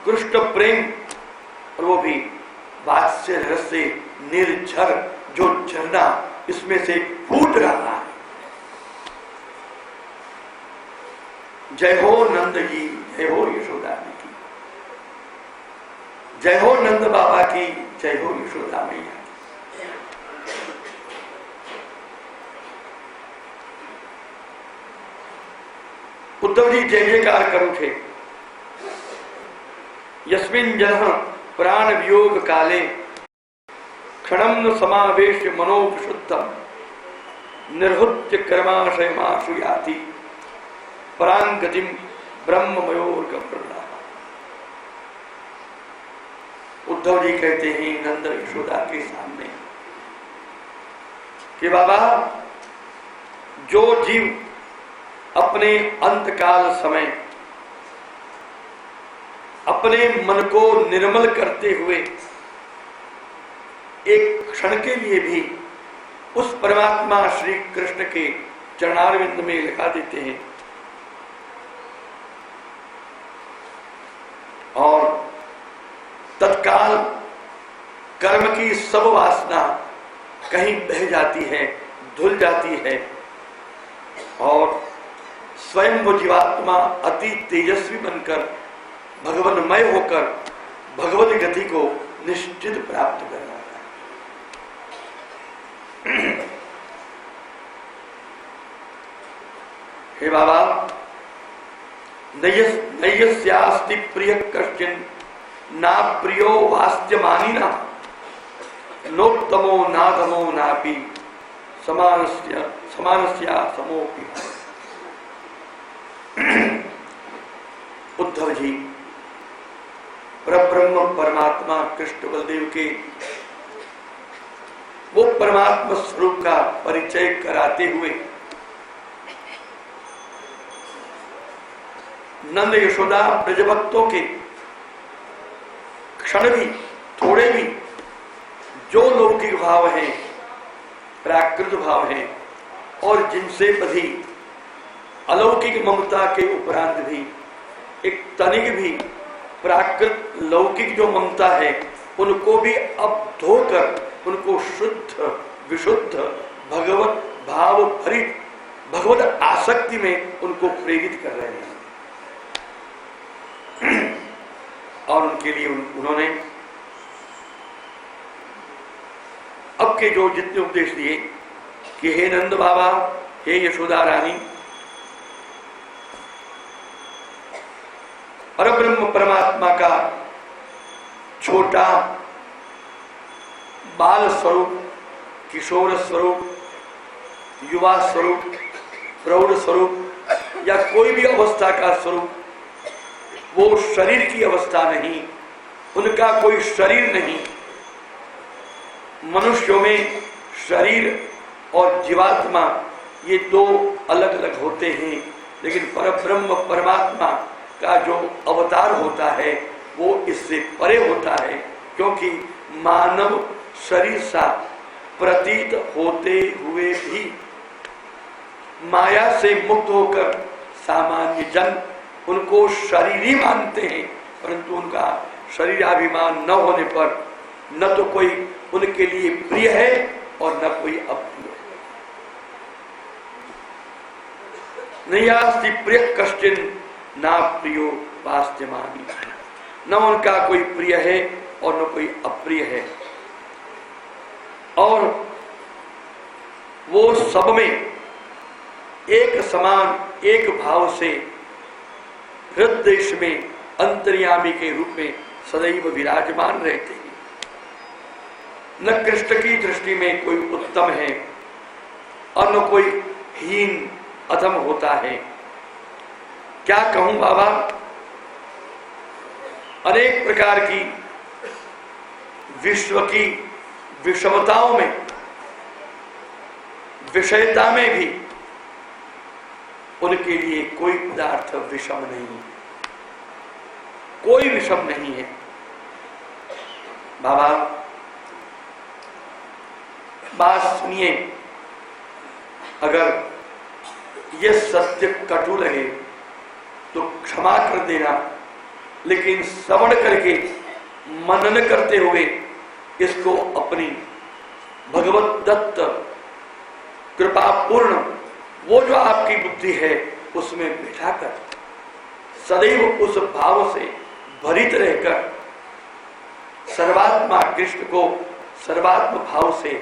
कृष्ण प्रेम, और वो भी वात्सल्य रस से निर्झर जो झरना इसमें से फूट रहा है। जय हो नंद जी, जय हो यशोदा जी की, जय हो नंद बाबा की, जय हो यशोदा मैया की। उद्धव जी जय जयकार कर उठे। यस्मिन् जनः प्राण वियोग काले क्षणं न समावेश मनोविशुद्धम निर्हुत्य कर्माशयमाशु याति परांगतिम ब्रह्ममयोर्गवर्णा। उद्धव जी कहते हैं नंद यशोदा के सामने कि बाबा, जो जीव अपने अंतकाल समय अपने मन को निर्मल करते हुए एक क्षण के लिए भी उस परमात्मा श्री कृष्ण के चरणारविंद में लगा देते हैं और तत्काल कर्म की सब वासना कहीं बह जाती है, धुल जाती है और स्वयं वो जीवात्मा अति तेजस्वी बनकर भगवन्मय होकर भगवत गति को निश्चित प्राप्त करना है। हे बाबा, नयस्यास्ति प्रिय कश्चिन ना प्रियो वास्यमानिना नोत्तमो नाधमो नापि समानस्या समोपि। उद्धव जी परब्रह्म परमात्मा कृष्ण बलदेव के वो परमात्मा स्वरूप का परिचय कराते हुए नंद यशोदा ब्रजभक्तों के क्षण भी थोड़े भी जो लौकिक भाव हैं, प्राकृत भाव हैं और जिनसे बधी अलौकिक ममता के उपरांत भी एक तनिक भी प्राकृत लौकिक जो ममता है उनको भी अब धोकर उनको शुद्ध विशुद्ध भगवत भाव भरित भगवत आसक्ति में उनको प्रेरित कर रहे हैं। और उनके लिए उन्होंने अब के जो जितने उपदेश दिए कि हे नंद बाबा, हे यशोदा रानी, परब्रह्म परमात्मा का छोटा बाल स्वरूप, किशोर स्वरूप, युवा स्वरूप, प्रौढ़ स्वरूप या कोई भी अवस्था का स्वरूप, वो शरीर की अवस्था नहीं, उनका कोई शरीर नहीं। मनुष्यों में शरीर और जीवात्मा ये दो अलग अलग होते हैं, लेकिन परब्रह्म परमात्मा का जो अवतार होता है वो इससे परे होता है, क्योंकि मानव शरीर सा प्रतीत होते हुए भी माया से मुक्त होकर सामान्य जन उनको शरीरी मानते हैं, परंतु उनका शरीराभिमान न होने पर न तो कोई उनके लिए प्रिय है और न कोई अप्रिय है। नयास्ति प्रिय कश्चिन ना प्रियो वास्यमानी, न उनका कोई प्रिय है और न कोई अप्रिय है। और वो सब में एक समान एक भाव से हृदय में अंतर्यामी के रूप में सदैव विराजमान रहते हैं। न कृष्ण की दृष्टि में कोई उत्तम है और न कोई हीन अधम होता है। क्या कहूं बाबा, अनेक प्रकार की विश्व की विषमताओं में, विषयता में भी उनके लिए कोई पदार्थ विषम नहीं है, कोई विषम नहीं है। बाबा बात सुनिए, अगर ये सत्य कटु लगे तो क्षमा कर देना, लेकिन श्रवण करके मनन करते हुए इसको अपनी भगवत दत्त कृपापूर्ण वो जो आपकी बुद्धि है उसमें बिठाकर सदैव उस भाव से भरित रहकर सर्वात्मा कृष्ण को सर्वात्म भाव से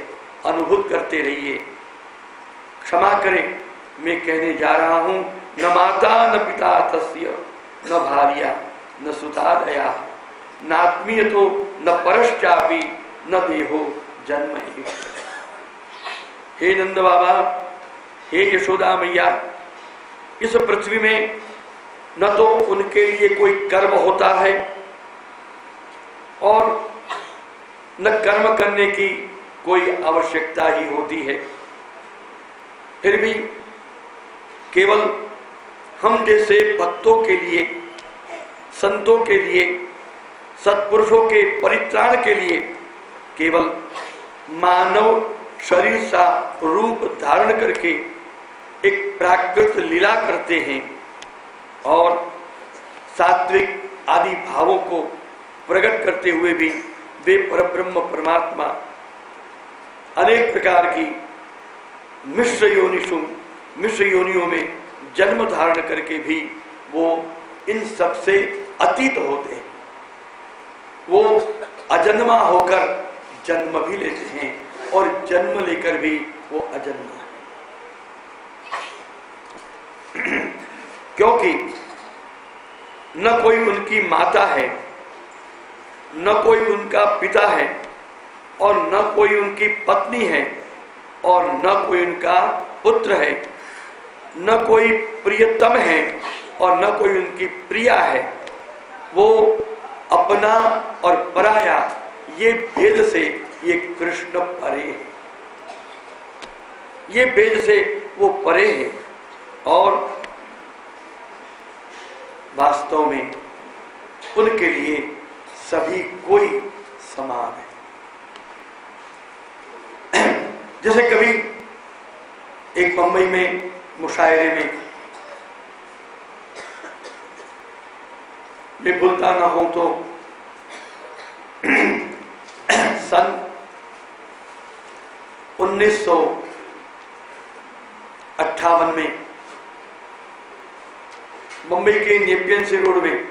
अनुभूत करते रहिए। क्षमा करें, मैं कहने जा रहा हूं, न माता न पिता तस्य न भार्या न सुता दया नात्मीय तो न परश्चापी न देहो जन्म ही। हे नंद बाबा, हे यशोदा मैया, इस पृथ्वी में न तो उनके लिए कोई कर्म होता है और न कर्म करने की कोई आवश्यकता ही होती है। फिर भी केवल हम जैसे भक्तों के लिए, संतों के लिए, सत्पुरुषों के परित्राण के लिए केवल मानव शरीर सा रूप धारण करके एक प्राकृत लीला करते हैं और सात्विक आदि भावों को प्रकट करते हुए भी वे परब्रह्म परमात्मा अनेक प्रकार की मिश्र योनियों में जन्म धारण करके भी वो इन सब से अतीत होते हैं। वो अजन्मा होकर जन्म भी लेते हैं और जन्म लेकर भी वो अजन्मा है। क्योंकि न कोई उनकी माता है, न कोई उनका पिता है, और न कोई उनकी पत्नी है, और न कोई उनका पुत्र है, न कोई प्रियतम है और न कोई उनकी प्रिया है। वो अपना और पराया, ये भेद से ये कृष्ण परे है, ये भेद से वो परे है। और वास्तव में उनके लिए सभी कोई समान है। जैसे कभी एक बंबई में मुशायरे में, मैं भूलता ना हूं तो सन 1958 में मुंबई के नेपियन से रोड में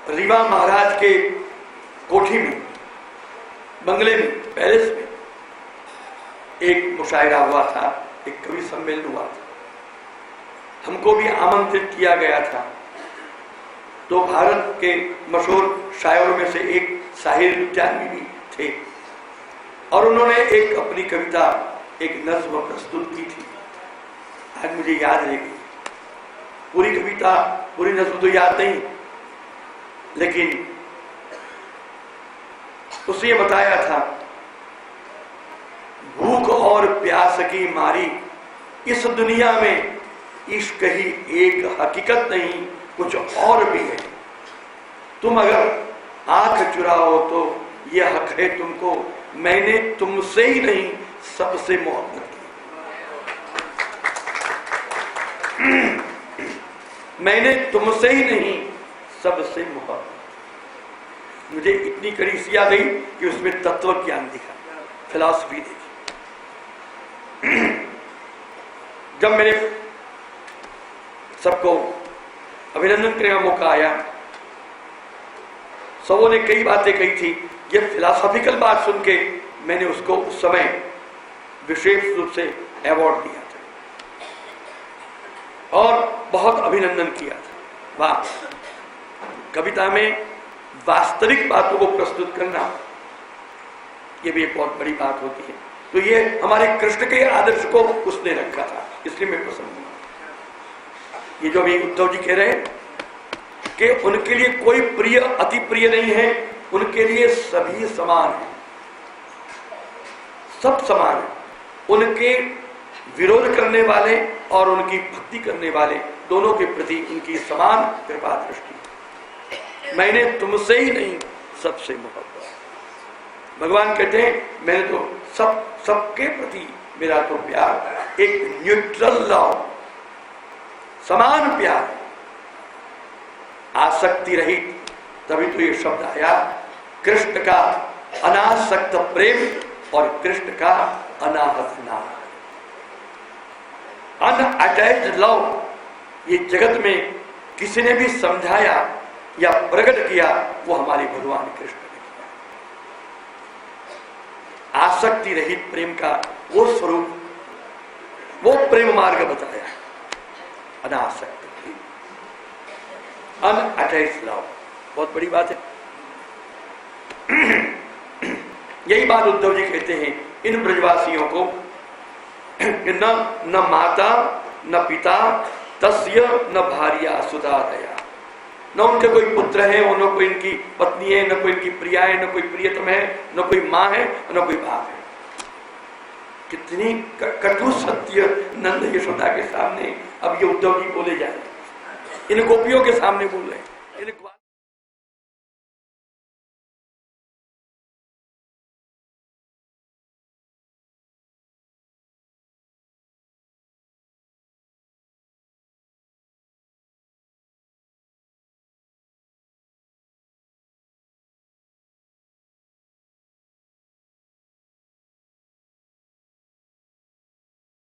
रीवा महाराज के कोठी में, बंगले में, पैलेस में एक मुशायरा हुआ था, एक कवि सम्मेलन हुआ था। हमको भी आमंत्रित किया गया था। तो भारत के मशहूर शायरों में से एक साहिर लुधियानवी भी थे, और उन्होंने एक अपनी कविता, एक नज्म प्रस्तुत की थी। आज मुझे याद रहेगी पूरी कविता, पूरी नज्म तो याद नहीं, लेकिन उसने बताया था, भूख और प्यास की मारी इस दुनिया में इश्क ही एक हकीकत नहीं, कुछ और भी है। तुम अगर आंख चुराओ तो यह हक है तुमको, मैंने तुमसे ही नहीं सबसे मोहब्बत की। मैंने तुमसे ही नहीं सबसे मोहब्बत। मुझे इतनी कड़ी सी आ गई कि उसमें तत्व ज्ञान दिखा, फिलॉसफी देखी। जब मैंने सबको अभिनंदन करने का मौका आया, सबों ने कई बातें कही थी। ये फिलॉसॉफिकल बात सुन के मैंने उसको उस समय विशेष रूप से अवार्ड दिया था और बहुत अभिनंदन किया था। वाह, कविता में वास्तविक बातों को प्रस्तुत करना, ये भी एक बहुत बड़ी बात होती है। तो ये हमारे कृष्ण के आदर्श को उसने रखा था, इसलिए मैं पसंद हूं। ये जो अभी उद्धव जी कह रहे हैं कि उनके लिए कोई प्रिय अति प्रिय नहीं है, उनके लिए सभी समान है, सब समान है। उनके विरोध करने वाले और उनकी भक्ति करने वाले दोनों के प्रति उनकी समान कृपा दृष्टि। मैंने तुमसे ही नहीं सबसे मोहब्बत। भगवान कहते हैं मैंने तो सबके प्रति मेरा तो प्यार एक न्यूट्रल लव, समान प्यार, आसक्ति रहित। तभी तो ये शब्द आया, कृष्ण का अनासक्त प्रेम और कृष्ण का अनाहत नाम, अनअटैच्ड लव। ये जगत में किसी ने भी समझाया या प्रकट किया, वो हमारे भगवान कृष्ण ने किया। आसक्ति रहित प्रेम का वो स्वरूप, वो प्रेम मार्ग बताया, अनासक्त, अनअटैच्ड लव। बहुत बड़ी बात है। यही बात उद्धव जी कहते हैं इन ब्रजवासियों को, न माता न पिता तस्य न भार्या सुधा दया। न उनके कोई पुत्र है, न कोई इनकी पत्नी है, न कोई इनकी प्रिया है, न कोई प्रियतम है, न कोई माँ है, न कोई बाप है। कितनी कटु सत्य नंद यशोदा के सामने अब ये उद्धव जी बोले जा रहे हैं, इन गोपियों के सामने बोल रहे हैं।